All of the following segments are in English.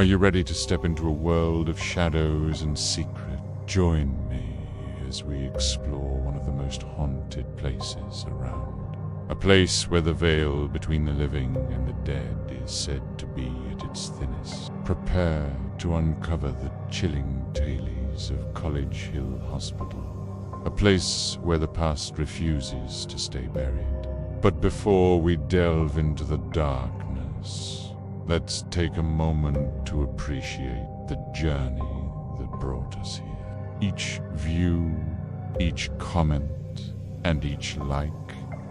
Are you ready to step into a world of shadows and secret? Join me as we explore one of the most haunted places around. A place where the veil between the living and the dead is said to be at its thinnest. Prepare to uncover the chilling tales of College Hill Hospital, a place where the past refuses to stay buried. But before we delve into the darkness, let's take a moment to appreciate the journey that brought us here. Each view, each comment, and each like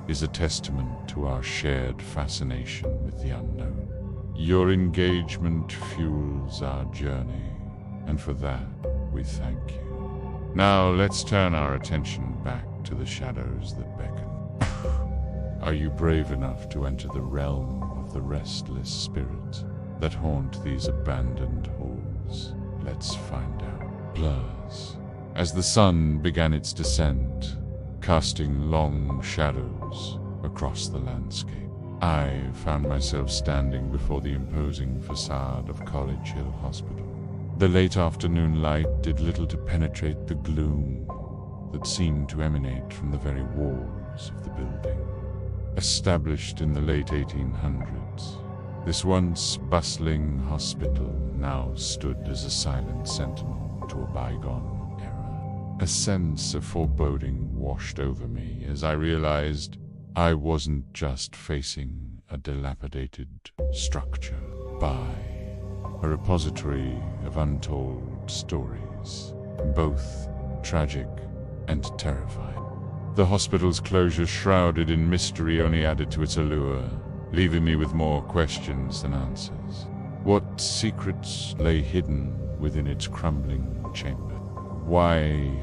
is a testament to our shared fascination with the unknown. Your engagement fuels our journey, and for that, we thank you. Now let's turn our attention back to the shadows that beckon. Are you brave enough to enter the realm of the restless spirits that haunt these abandoned halls? Let's find out. Blurs. As the sun began its descent, casting long shadows across the landscape, I found myself standing before the imposing facade of College Hill Hospital. The late afternoon light did little to penetrate the gloom that seemed to emanate from the very walls of the building. Established in the late 1800s, this once bustling hospital now stood as a silent sentinel to a bygone era. A sense of foreboding washed over me as I realized I wasn't just facing a dilapidated structure, but a repository of untold stories, both tragic and terrifying. The hospital's closure, shrouded in mystery, only added to its allure, leaving me with more questions than answers. What secrets lay hidden within its crumbling chamber? Why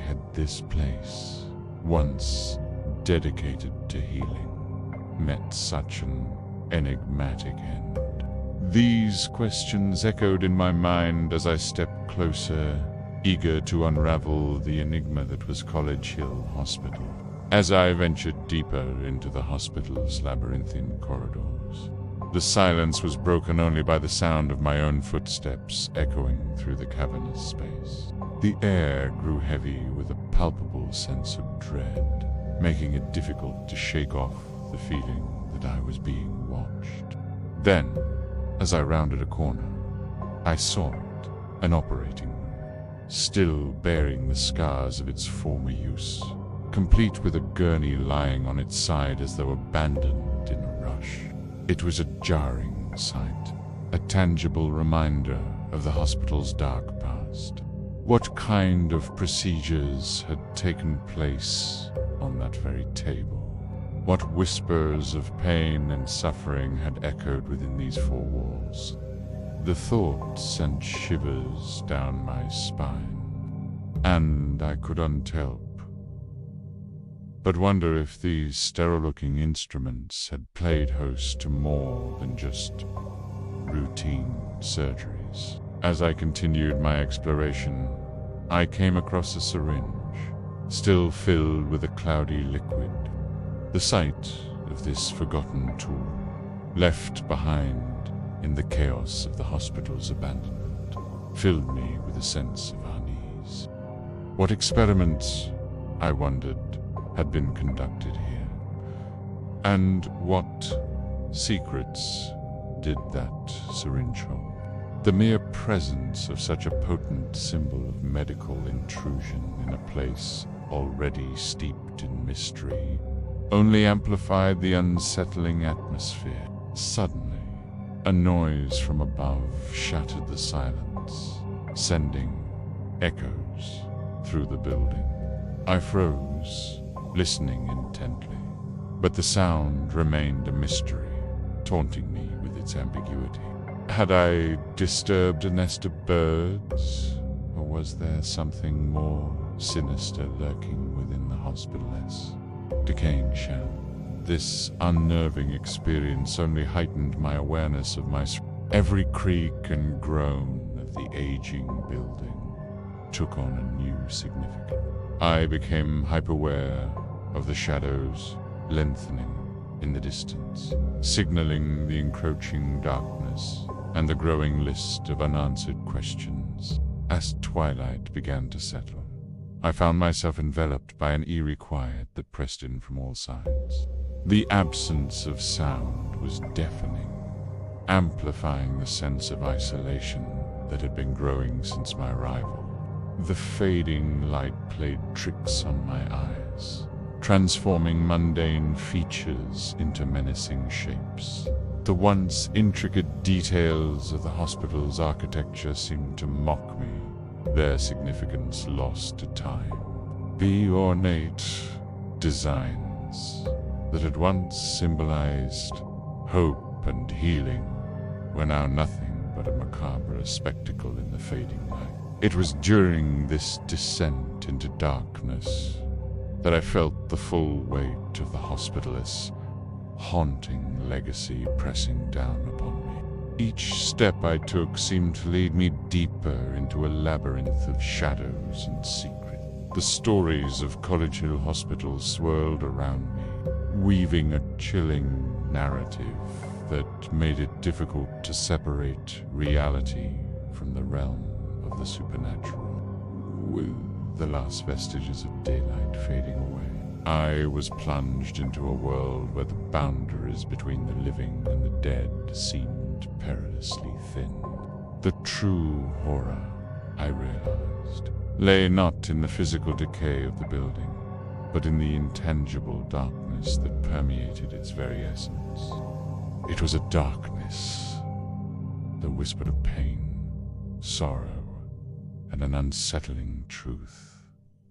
had this place, once dedicated to healing, met such an enigmatic end? These questions echoed in my mind as I stepped closer, eager to unravel the enigma that was College Hill Hospital. As I ventured deeper into the hospital's labyrinthine corridors, the silence was broken only by the sound of my own footsteps echoing through the cavernous space. The air grew heavy with a palpable sense of dread, making it difficult to shake off the feeling that I was being watched. Then, as I rounded a corner, I saw it, an operating room, still bearing the scars of its former use, complete with a gurney lying on its side as though abandoned in a rush. It was a jarring sight, a tangible reminder of the hospital's dark past. What kind of procedures had taken place on that very table? What whispers of pain and suffering had echoed within these four walls? The thought sent shivers down my spine, and I could unhelp but wonder if these sterile-looking instruments had played host to more than just routine surgeries. As I continued my exploration, I came across a syringe, still filled with a cloudy liquid. The sight of this forgotten tool, left behind in the chaos of the hospital's abandonment, filled me with a sense of unease. What experiments, I wondered, had been conducted here? And what secrets did that syringe hold? The mere presence of such a potent symbol of medical intrusion in a place already steeped in mystery only amplified the unsettling atmosphere. Suddenly, a noise from above shattered the silence, sending echoes through the building. I froze, listening intently, but the sound remained a mystery, taunting me with its ambiguity. Had I disturbed a nest of birds, or was there something more sinister lurking within the hospital's decaying shell? This unnerving experience only heightened my awareness of my every creak and groan of the aging building took on a new significance. I became hyper-aware of the shadows lengthening in the distance, signaling the encroaching darkness and the growing list of unanswered questions. As twilight began to settle, I found myself enveloped by an eerie quiet that pressed in from all sides. The absence of sound was deafening, amplifying the sense of isolation that had been growing since my arrival. The fading light played tricks on my eyes, transforming mundane features into menacing shapes. The once intricate details of the hospital's architecture seemed to mock me, their significance lost to time. The ornate designs that had once symbolized hope and healing were now nothing but a macabre spectacle in the fading light. It was during this descent into darkness that I felt the full weight of the hospitalist's haunting legacy pressing down upon me. Each step I took seemed to lead me deeper into a labyrinth of shadows and secret. The stories of College Hill Hospital swirled around me, weaving a chilling narrative that made it difficult to separate reality from the realm of the supernatural. With the last vestiges of daylight fading away, I was plunged into a world where the boundaries between the living and the dead seemed perilously thin. The true horror, I realized, lay not in the physical decay of the building, but in the intangible darkness that permeated its very essence. It was a darkness that whispered of pain, sorrow, and an unsettling truth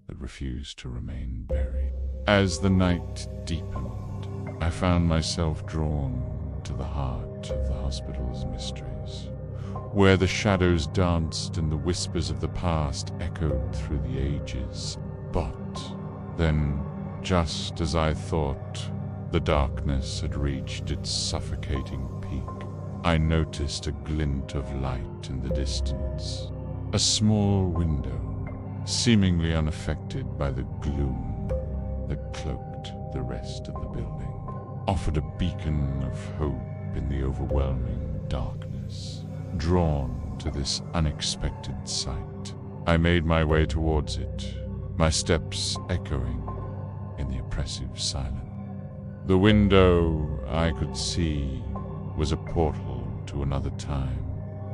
that refused to remain buried. As the night deepened, I found myself drawn to the heart of the hospital's mysteries, where the shadows danced and the whispers of the past echoed through the ages. But then, just as I thought the darkness had reached its suffocating peak, I noticed a glint of light in the distance. A small window, seemingly unaffected by the gloom that cloaked the rest of the building, offered a beacon of hope in the overwhelming darkness. Drawn to this unexpected sight, I made my way towards it, my steps echoing in the oppressive silence. The window I could see was a portal to another time,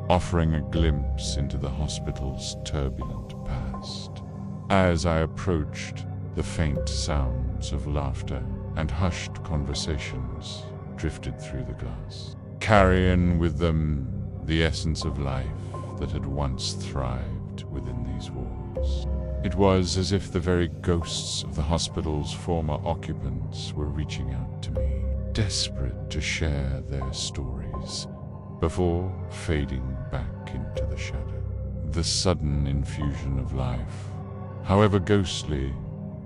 offering a glimpse into the hospital's turbulent past. As I approached, the faint sounds of laughter and hushed conversations drifted through the glass, carrying with them the essence of life that had once thrived within these walls. It was as if the very ghosts of the hospital's former occupants were reaching out to me, desperate to share their stories before fading back into the shadow. The sudden infusion of life, however ghostly,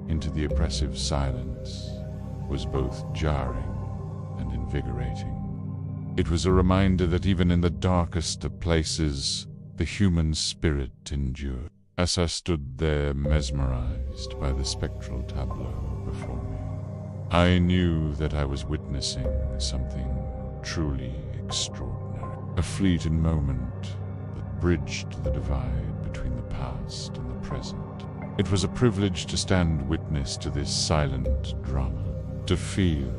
into the oppressive silence was both jarring and invigorating. It was a reminder that even in the darkest of places, the human spirit endured. As I stood there mesmerized by the spectral tableau before me, I knew that I was witnessing something truly extraordinary. A fleeting moment that bridged the divide between the past and the present. It was a privilege to stand witness to this silent drama, to feel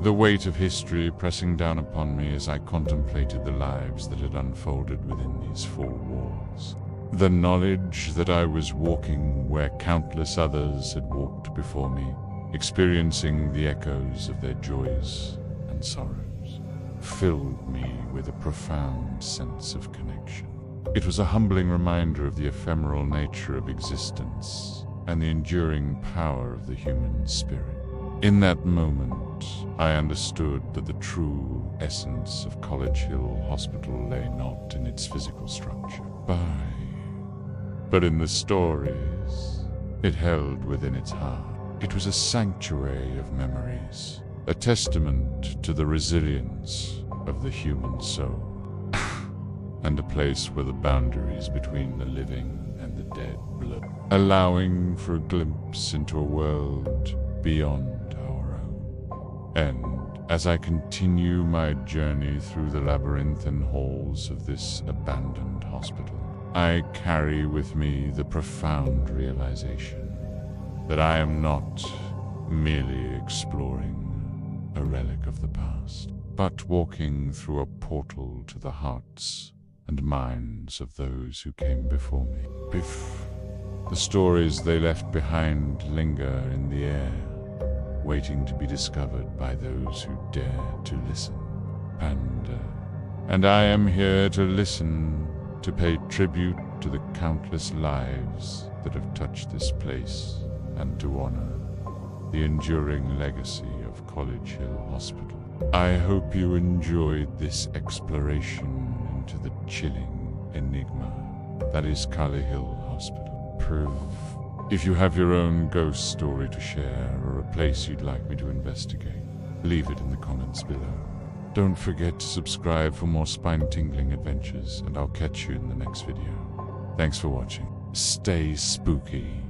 the weight of history pressing down upon me as I contemplated the lives that had unfolded within these four walls. The knowledge that I was walking where countless others had walked before me, experiencing the echoes of their joys and sorrows, filled me with a profound sense of connection. It was a humbling reminder of the ephemeral nature of existence and the enduring power of the human spirit. In that moment, I understood that the true essence of College Hill Hospital lay not in its physical structure, but in the stories it held within its heart. It was a sanctuary of memories, a testament to the resilience of the human soul, and a place where the boundaries between the living and the dead blurred, allowing for a glimpse into a world beyond our own. And as I continue my journey through the labyrinthine halls of this abandoned hospital, I carry with me the profound realization that I am not merely exploring a relic of the past, but walking through a portal to the hearts and minds of those who came before me. If the stories they left behind linger in the air, waiting to be discovered by those who dare to listen. And I am here to listen, to pay tribute to the countless lives that have touched this place, and to honor the enduring legacy of College Hill Hospital. I hope you enjoyed this exploration into the chilling enigma that is College Hill Hospital. If you have your own ghost story to share or a place you'd like me to investigate, leave it in the comments below. Don't forget to subscribe for more spine-tingling adventures, and I'll catch you in the next video. Thanks for watching. Stay spooky.